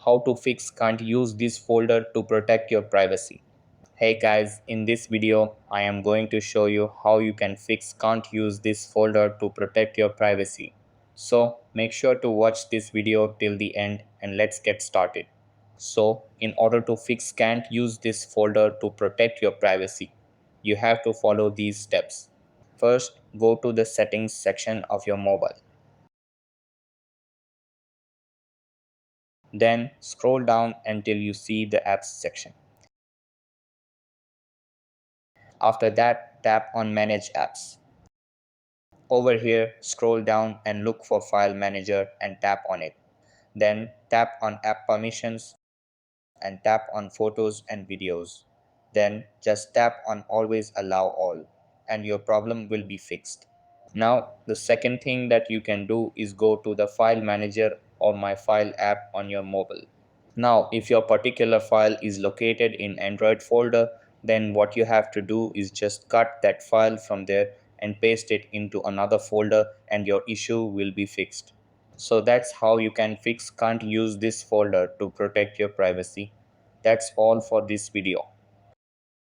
how to fix can't use this folder to protect your privacy. Hey guys, in this video, I am going to show you how you can fix can't use this folder to protect your privacy. So make sure to watch this video till the end and let's get started. So in order to fix can't use this folder to protect your privacy, you have to follow these steps. First, go to the settings section of your mobile. Then scroll down until you see the apps section. After that, tap on Manage Apps. Over here, scroll down and look for File Manager and tap on it. Then tap on App Permissions and tap on Photos and Videos. Then just tap on Always Allow All and your problem will be fixed. Now, the second thing that you can do is go to the File Manager or My File app on your mobile. Now, if your particular file is located in Android folder, then what you have to do is just cut that file from there and paste it into another folder and your issue will be fixed. So that's how you can fix can't use this folder to protect your privacy. That's all for this video.